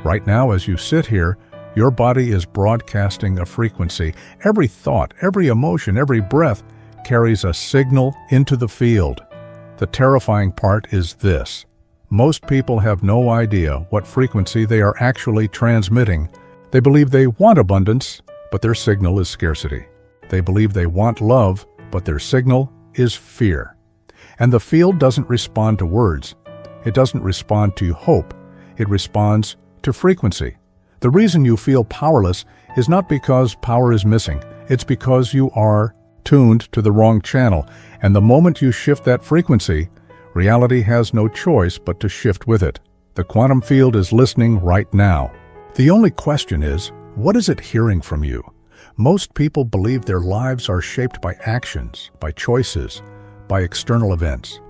Right now, as you sit here, your body is broadcasting a frequency. Every thought, every emotion, every breath carries a signal into the field. The terrifying part is this. Most people have no idea what frequency they are actually transmitting. They believe they want abundance, but their signal is scarcity. They believe they want love, but their signal is fear. And the field doesn't respond to words. It doesn't respond to hope. It responds to frequency. The reason you feel powerless is not because power is missing. It's because you are tuned to the wrong channel. And the moment you shift that frequency, reality has no choice but to shift with it. The quantum field is listening right now. The only question is, what is it hearing from you? Most people believe their lives are shaped by actions, by choices, by external events.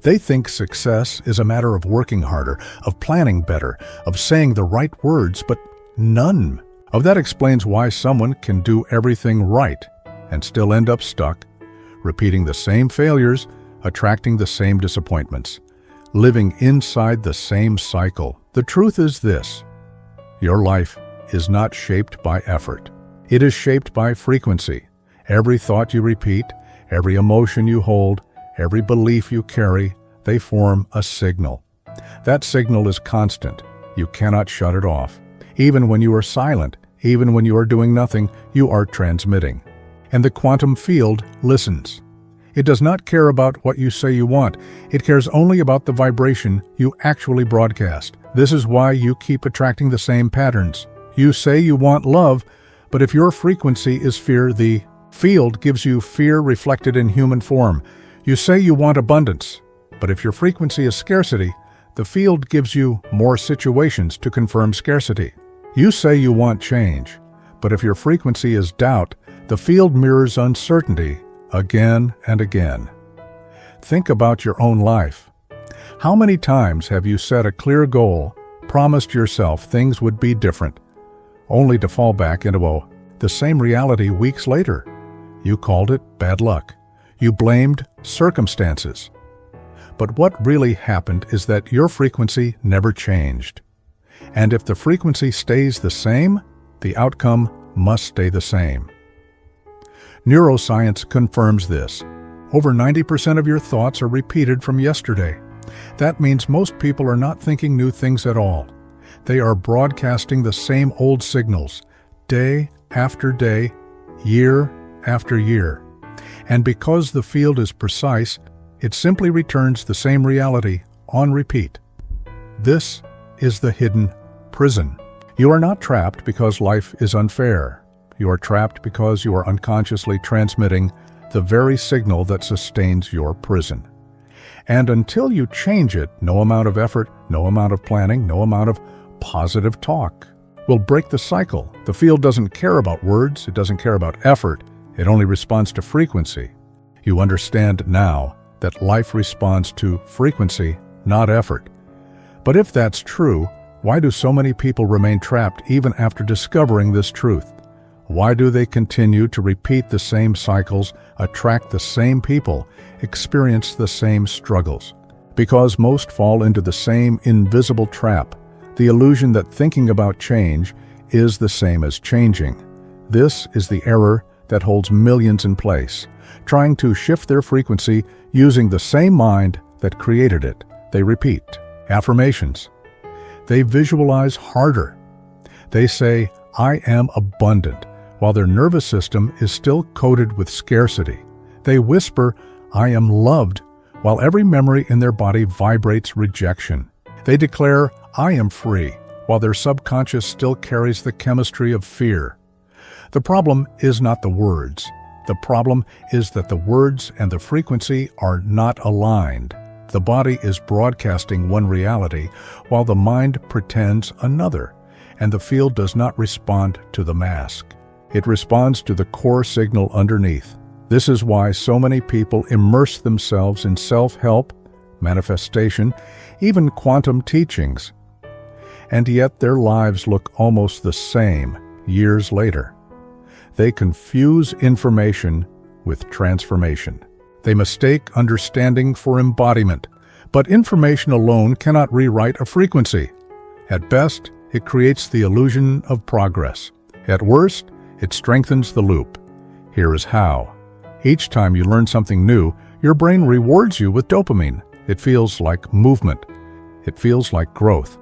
They think success is a matter of working harder, of planning better, of saying the right words, but none of that explains why someone can do everything right and still end up stuck, repeating the same failures, attracting the same disappointments, living inside the same cycle. The truth is this: your life is not shaped by effort. It is shaped by frequency. Every thought you repeat, every emotion you hold, every belief you carry, they form a signal. That signal is constant. You cannot shut it off. Even when you are silent, even when you are doing nothing, you are transmitting. And the quantum field listens. It does not care about what you say you want. It cares only about the vibration you actually broadcast. This is why you keep attracting the same patterns. You say you want love, but if your frequency is fear, the field gives you fear reflected in human form. You say you want abundance, but if your frequency is scarcity, the field gives you more situations to confirm scarcity. You say you want change, but if your frequency is doubt, the field mirrors uncertainty again and again. Think about your own life. How many times have you set a clear goal, promised yourself things would be different, only to fall back into the same reality weeks later? You called it bad luck. You blamed circumstances. But what really happened is that your frequency never changed. And if the frequency stays the same, the outcome must stay the same. Neuroscience confirms this. Over 90% of your thoughts are repeated from yesterday. That means most people are not thinking new things at all. They are broadcasting the same old signals, day after day, year after year. And because the field is precise, it simply returns the same reality on repeat. This is the hidden prison. You are not trapped because life is unfair. You are trapped because you are unconsciously transmitting the very signal that sustains your prison. And until you change it, no amount of effort, no amount of planning, no amount of positive talk will break the cycle. The field doesn't care about words, it doesn't care about effort, it only responds to frequency. You understand now that life responds to frequency, not effort. But if that's true, why do so many people remain trapped even after discovering this truth? Why do they continue to repeat the same cycles, attract the same people, experience the same struggles? Because most fall into the same invisible trap, the illusion that thinking about change is the same as changing. This is the error that holds millions in place, trying to shift their frequency using the same mind that created it. They repeat affirmations. They visualize harder. They say, "I am abundant," while their nervous system is still coated with scarcity. They whisper, "I am loved," while every memory in their body vibrates rejection. They declare, "I am free," while their subconscious still carries the chemistry of fear. The problem is not the words. The problem is that the words and the frequency are not aligned. The body is broadcasting one reality, while the mind pretends another, and the field does not respond to the mask. It responds to the core signal underneath. This is why so many people immerse themselves in self-help, manifestation, even quantum teachings. And yet their lives look almost the same years later. They confuse information with transformation. They mistake understanding for embodiment, but information alone cannot rewrite a frequency. At best, it creates the illusion of progress. At worst, it strengthens the loop. Here is how. Each time you learn something new, your brain rewards you with dopamine. It feels like movement. It feels like growth.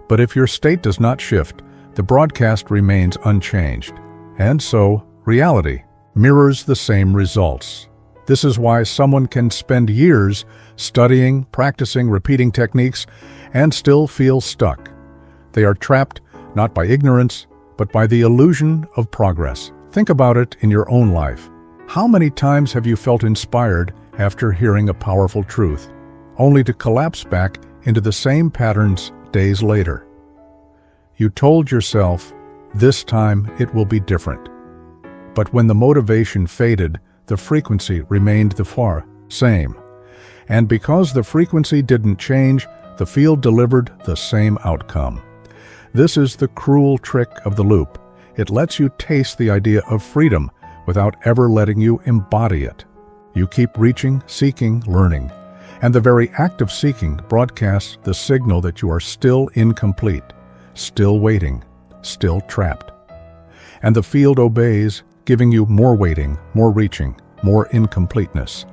But if your state does not shift, the broadcast remains unchanged. And so, reality mirrors the same results. This is why someone can spend years studying, practicing, repeating techniques, and still feel stuck. They are trapped not by ignorance, but by the illusion of progress. Think about it in your own life. How many times have you felt inspired after hearing a powerful truth, only to collapse back into the same patterns days later? You told yourself, this time it will be different. But when the motivation faded, the frequency remained the same. And because the frequency didn't change, the field delivered the same outcome. This is the cruel trick of the loop. It lets you taste the idea of freedom without ever letting you embody it. You keep reaching, seeking, learning, and the very act of seeking broadcasts the signal that you are still incomplete, still waiting, still trapped. And the field obeys, giving you more waiting, more reaching, more incompleteness.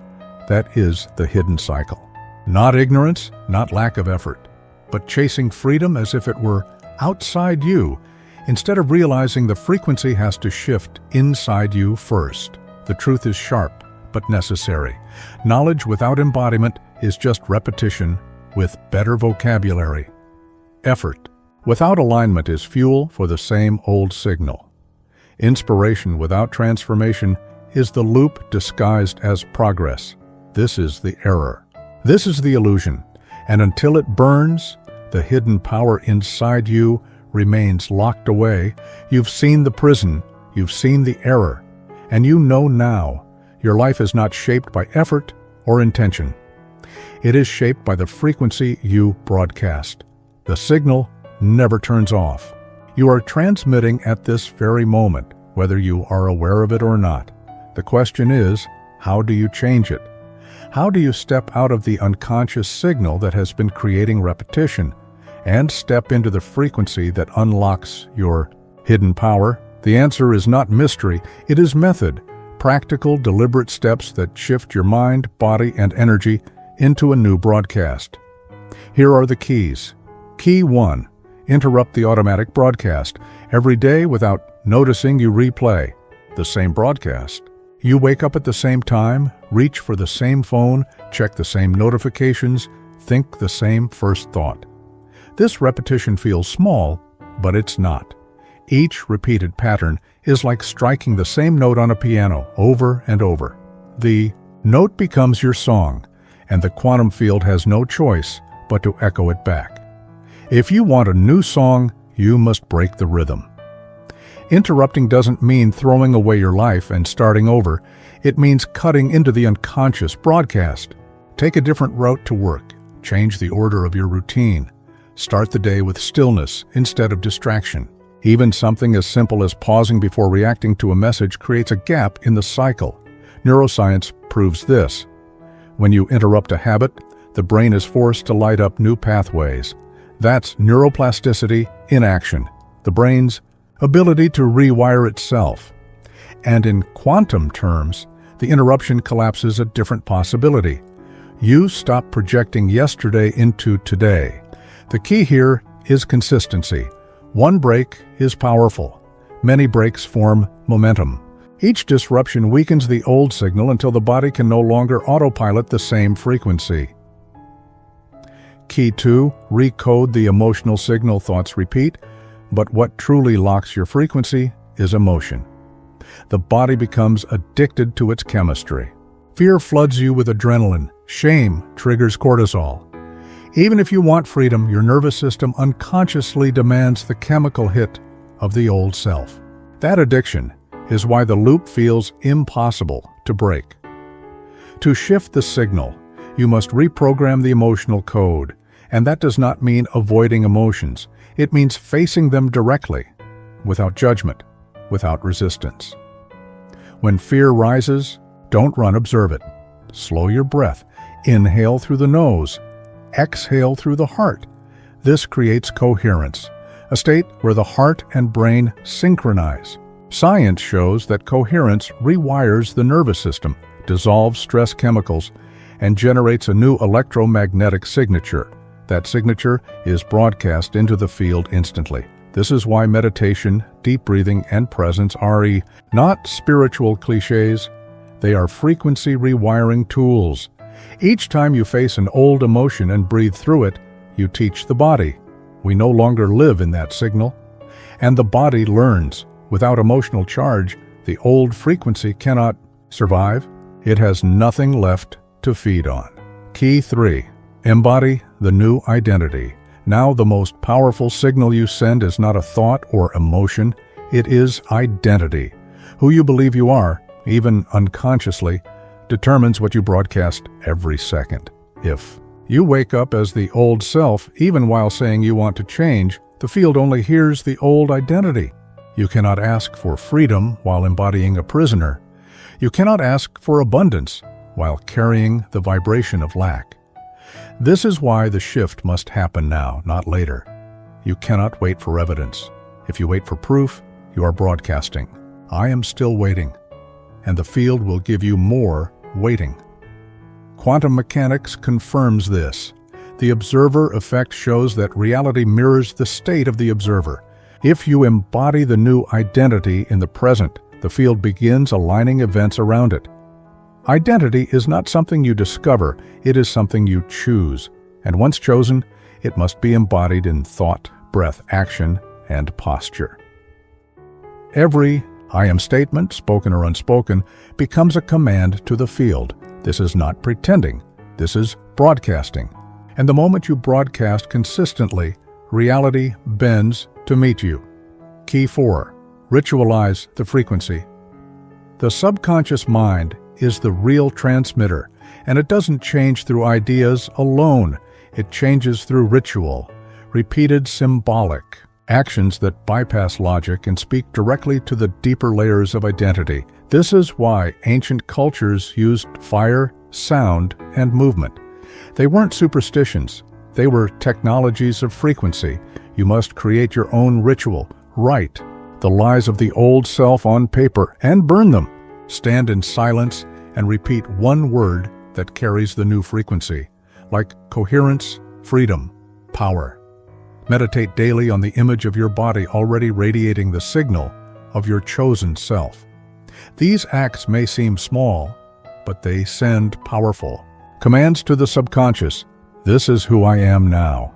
That is the hidden cycle. Not ignorance, not lack of effort, but chasing freedom as if it were outside you, instead of realizing the frequency has to shift inside you first. The truth is sharp, but necessary. Knowledge without embodiment is just repetition with better vocabulary. Effort without alignment is fuel for the same old signal. Inspiration without transformation is the loop disguised as progress. This is the error. This is the illusion. And until it burns, the hidden power inside you remains locked away. You've seen the prison, you've seen the error, and you know now your life is not shaped by effort or intention. It is shaped by the frequency you broadcast. The signal never turns off. You are transmitting at this very moment, whether you are aware of it or not. The question is, how do you change it? How do you step out of the unconscious signal that has been creating repetition and step into the frequency that unlocks your hidden power? The answer is not mystery, it is method. Practical, deliberate steps that shift your mind, body, and energy into a new broadcast. Here are the keys. Key 1. Interrupt the automatic broadcast. Every day, without noticing, you replay the same broadcast. You wake up at the same time, reach for the same phone, check the same notifications, think the same first thought. This repetition feels small, but it's not. Each repeated pattern is like striking the same note on a piano over and over. The note becomes your song, and the quantum field has no choice but to echo it back. If you want a new song, you must break the rhythm. Interrupting doesn't mean throwing away your life and starting over. It means cutting into the unconscious broadcast. Take a different route to work. Change the order of your routine. Start the day with stillness instead of distraction. Even something as simple as pausing before reacting to a message creates a gap in the cycle. Neuroscience proves this. When you interrupt a habit, the brain is forced to light up new pathways. That's neuroplasticity in action, the brain's ability to rewire itself. And in quantum terms, the interruption collapses a different possibility. You stop projecting yesterday into today. The key here is consistency. One break is powerful. Many breaks form momentum. Each disruption weakens the old signal until the body can no longer autopilot the same frequency. Key 2, recode the emotional signal thoughts repeat, but what truly locks your frequency is emotion. The body becomes addicted to its chemistry. Fear floods you with adrenaline. Shame triggers cortisol. Even if you want freedom, your nervous system unconsciously demands the chemical hit of the old self. That addiction is why the loop feels impossible to break. To shift the signal, you must reprogram the emotional code, and that does not mean avoiding emotions. It means facing them directly, without judgment, without resistance. When fear rises, don't run, observe it. Slow your breath. Inhale through the nose. Exhale through the heart. This creates coherence. a state where the heart and brain synchronize. Science shows that coherence rewires the nervous system, dissolves stress chemicals, and generates a new electromagnetic signature. That signature is broadcast into the field instantly. This is why meditation, deep breathing, and presence are not spiritual cliches. They are frequency rewiring tools. Each time you face an old emotion and breathe through it, you teach the body. We no longer live in that signal. And the body learns. Without emotional charge, the old frequency cannot survive. It has nothing left to feed on. Key 3. Embody the new identity. Now the most powerful signal you send is not a thought or emotion. It is identity. Who you believe you are, even unconsciously, determines what you broadcast every second. If you wake up as the old self, even while saying you want to change, the field only hears the old identity. You cannot ask for freedom while embodying a prisoner. You cannot ask for abundance while carrying the vibration of lack. This is why the shift must happen now, not later. You cannot wait for evidence. If you wait for proof, you are broadcasting. I am still waiting, and the field will give you more waiting. Quantum mechanics confirms this. The observer effect shows that reality mirrors the state of the observer. If you embody the new identity in the present, the field begins aligning events around it. Identity is not something you discover, it is something you choose. And once chosen, it must be embodied in thought, breath, action, and posture. Every I am statement, spoken or unspoken, becomes a command to the field. This is not pretending, this is broadcasting. And the moment you broadcast consistently, reality bends to meet you. Key 4. Ritualize the frequency. The subconscious mind is the real transmitter, and it doesn't change through ideas alone. It changes through ritual, repeated symbolic actions that bypass logic and speak directly to the deeper layers of identity. This is why ancient cultures used fire, sound, and movement. They weren't superstitions. They were technologies of frequency. You must create your own ritual. Write the lies of the old self on paper and burn them. Stand in silence and repeat one word that carries the new frequency, like coherence, freedom, power. Meditate daily on the image of your body already radiating the signal of your chosen self. These acts may seem small, but they send powerful commands to the subconscious. This is who I am now.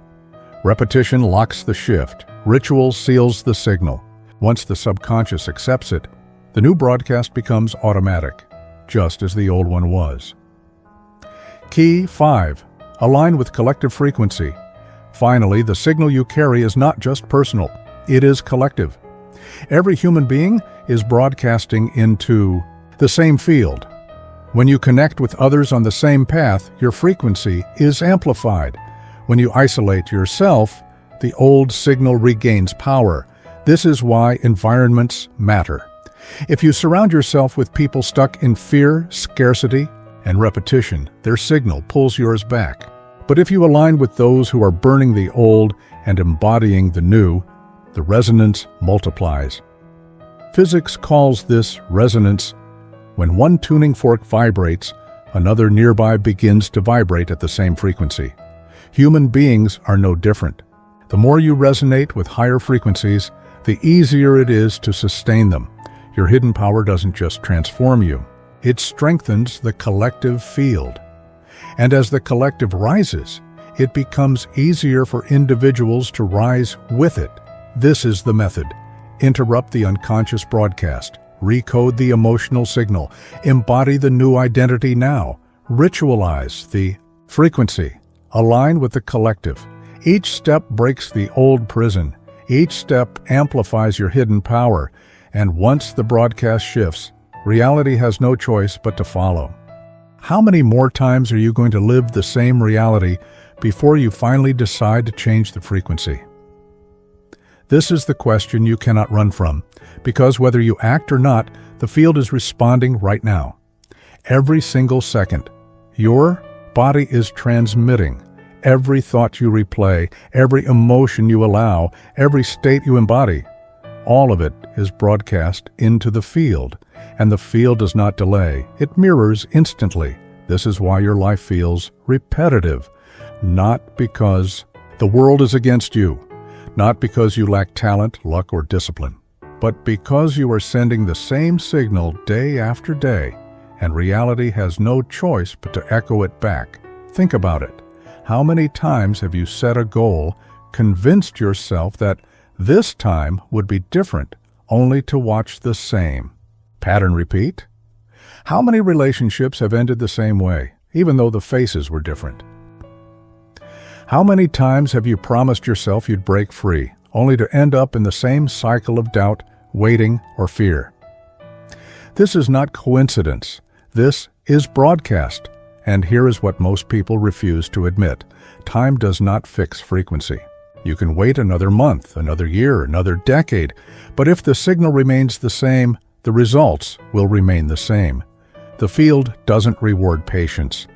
Repetition locks the shift. Ritual seals the signal. Once the subconscious accepts it, the new broadcast becomes automatic, just as the old one was. Key 5. Align with collective frequency. Finally, the signal you carry is not just personal, it is collective. Every human being is broadcasting into the same field. When you connect with others on the same path, your frequency is amplified. When you isolate yourself, the old signal regains power. This is why environments matter. If you surround yourself with people stuck in fear, scarcity, and repetition, their signal pulls yours back. But if you align with those who are burning the old and embodying the new, the resonance multiplies. Physics calls this resonance. When one tuning fork vibrates, another nearby begins to vibrate at the same frequency. Human beings are no different. The more you resonate with higher frequencies, the easier it is to sustain them. Your hidden power doesn't just transform you, it strengthens the collective field. And as the collective rises, it becomes easier for individuals to rise with it. This is the method. Interrupt the unconscious broadcast. Recode the emotional signal. Embody the new identity now. Ritualize the frequency. Align with the collective. Each step breaks the old prison. Each step amplifies your hidden power. And once the broadcast shifts, reality has no choice but to follow. How many more times are you going to live the same reality before you finally decide to change the frequency? This is the question you cannot run from, because whether you act or not, the field is responding right now. Every single second, your body is transmitting. Every thought you replay, every emotion you allow, every state you embody, all of it is broadcast into the field. And the field does not delay. It mirrors instantly. This is why your life feels repetitive. Not because the world is against you, not because you lack talent, luck, or discipline, but because you are sending the same signal day after day, and reality has no choice but to echo it back. Think about it. How many times have you set a goal, convinced yourself that this time would be different, only to watch the same pattern repeat? How many relationships have ended the same way, even though the faces were different? How many times have you promised yourself you'd break free, only to end up in the same cycle of doubt, waiting, or fear? This is not coincidence. This is broadcast. And here is what most people refuse to admit. Time does not fix frequency. You can wait another month, another year, another decade, but if the signal remains the same, the results will remain the same. The field doesn't reward patience.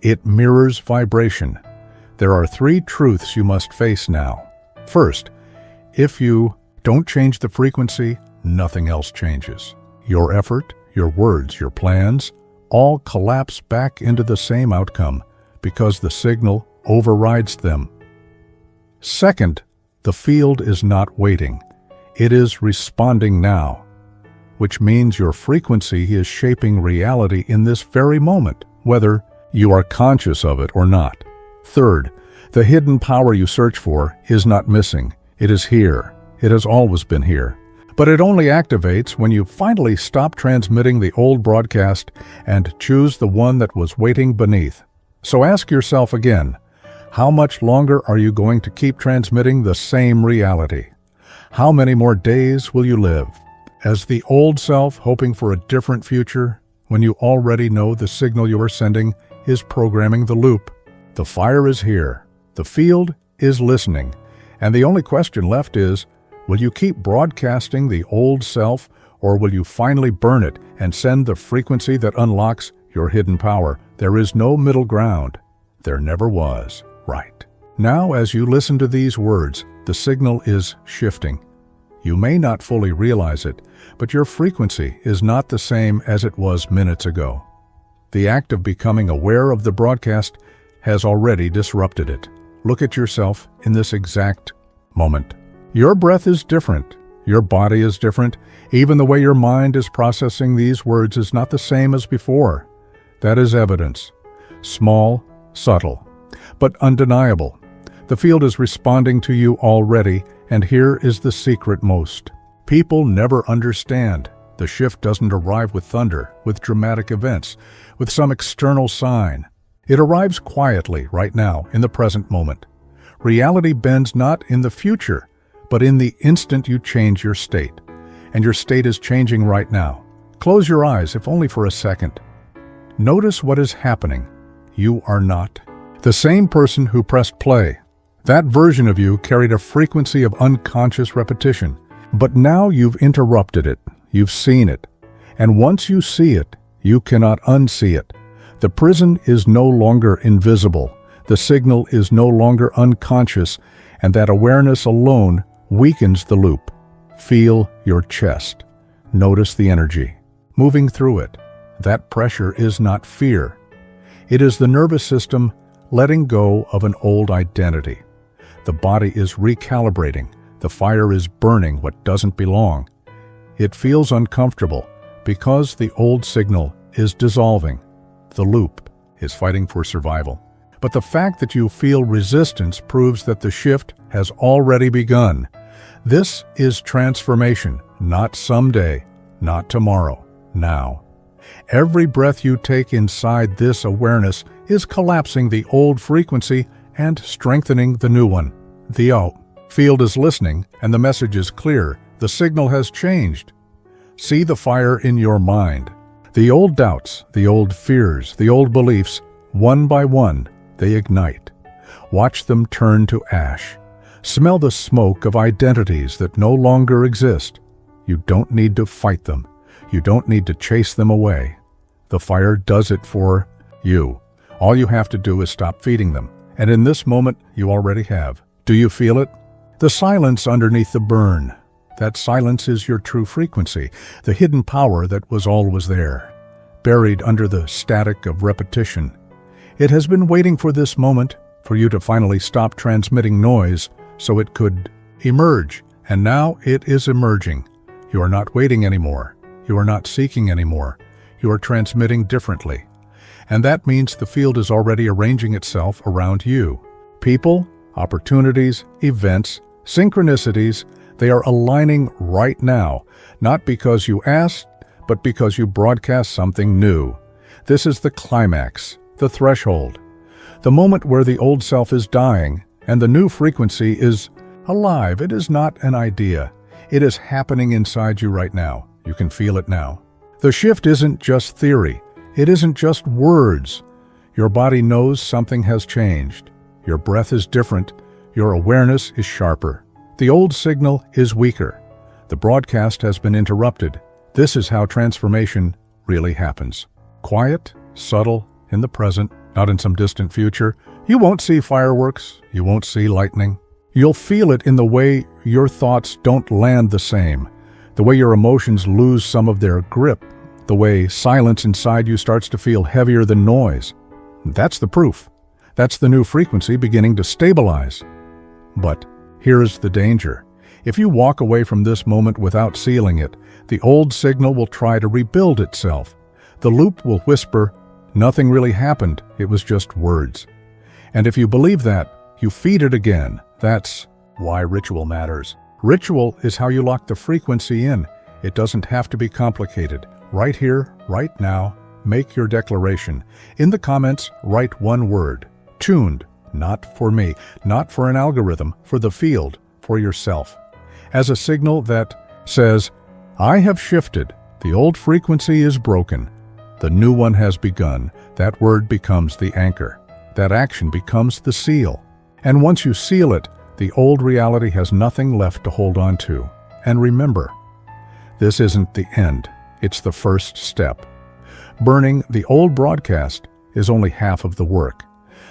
It mirrors vibration. There are 3 truths you must face now. First, if you don't change the frequency, nothing else changes. Your effort, your words, your plans, all collapse back into the same outcome because the signal overrides them. Second, the field is not waiting. It is responding now, which means your frequency is shaping reality in this very moment, whether you are conscious of it or not. Third, the hidden power you search for is not missing. It is here. It has always been here. But it only activates when you finally stop transmitting the old broadcast and choose the one that was waiting beneath. So ask yourself again, how much longer are you going to keep transmitting the same reality? How many more days will you live as the old self, hoping for a different future, when you already know the signal you are sending is programming the loop? The fire is here. The field is listening. And the only question left is, will you keep broadcasting the old self, or will you finally burn it and send the frequency that unlocks your hidden power? There is no middle ground. There never was. Right. Now, as you listen to these words, the signal is shifting. You may not fully realize it, but your frequency is not the same as it was minutes ago. The act of becoming aware of the broadcast has already disrupted it. Look at yourself in this exact moment. Your breath is different. Your body is different. Even the way your mind is processing these words is not the same as before. That is evidence. Small, subtle, but undeniable. The field is responding to you already, and here is the secret most. People never understand. The shift doesn't arrive with thunder, with dramatic events, with some external sign. It arrives quietly, right now, in the present moment. Reality bends not in the future, but in the instant you change your state. And your state is changing right now. Close your eyes, if only for a second. Notice what is happening. You are not the same person who pressed play. That version of you carried a frequency of unconscious repetition. But now you've interrupted it. You've seen it. And once you see it, you cannot unsee it. The prison is no longer invisible. The signal is no longer unconscious, and that awareness alone weakens the loop. Feel your chest. Notice the energy moving through it. That pressure is not fear. It is the nervous system letting go of an old identity. The body is recalibrating. The fire is burning what doesn't belong. It feels uncomfortable because the old signal is dissolving. The loop is fighting for survival. But the fact that you feel resistance proves that the shift has already begun. This is transformation, not someday, not tomorrow, now. Every breath you take inside this awareness is collapsing the old frequency and strengthening the new one. The field is listening, and the message is clear. The signal has changed. See the fire in your mind. The old doubts, the old fears, the old beliefs, one by one, they ignite. Watch them turn to ash. Smell the smoke of identities that no longer exist. You don't need to fight them. You don't need to chase them away. The fire does it for you. All you have to do is stop feeding them And in this moment, you already have. Do you feel it? The silence underneath the burn. That silence is your true frequency, the hidden power that was always there, buried under the static of repetition. It has been waiting for this moment, for you to finally stop transmitting noise so it could emerge. And now it is emerging. You are not waiting anymore. You are not seeking anymore. You are transmitting differently. And that means the field is already arranging itself around you. People, opportunities, events, synchronicities, they are aligning right now, not because you asked, but because you broadcast something new. This is the climax, the threshold, the moment where the old self is dying and the new frequency is alive. It is not an idea. It is happening inside you right now. You can feel it now. The shift isn't just theory. It isn't just words. Your body knows something has changed. Your breath is different. Your awareness is sharper. The old signal is weaker. The broadcast has been interrupted. This is how transformation really happens. Quiet, subtle, in the present, not in some distant future. You won't see fireworks. You won't see lightning. You'll feel it in the way your thoughts don't land the same, the way your emotions lose some of their grip, the way silence inside you starts to feel heavier than noise. That's the proof. That's the new frequency beginning to stabilize. But here is the danger. If you walk away from this moment without sealing it, the old signal will try to rebuild itself. The loop will whisper, "Nothing really happened, it was just words." And if you believe that, you feed it again. That's why ritual matters. Ritual is how you lock the frequency in. It doesn't have to be complicated. Right here, right now, make your declaration. In the comments, write one word. Tuned. Not for me, not for an algorithm, for the field, for yourself. As a signal that says, I have shifted, the old frequency is broken, the new one has begun. That word becomes the anchor. That action becomes the seal. And once you seal it, the old reality has nothing left to hold on to. And remember, this isn't the end, it's the first step. Burning the old broadcast is only half of the work.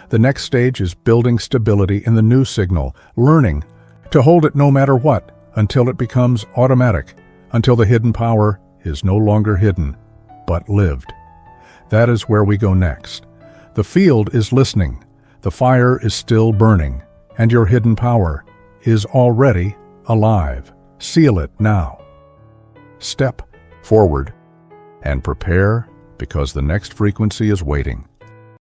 The next stage is building stability in the new signal, learning to hold it no matter what, until it becomes automatic, until the hidden power is no longer hidden, but lived. That is where we go next. The field is listening, the fire is still burning, and your hidden power is already alive. Seal it now. Step forward and prepare, because the next frequency is waiting.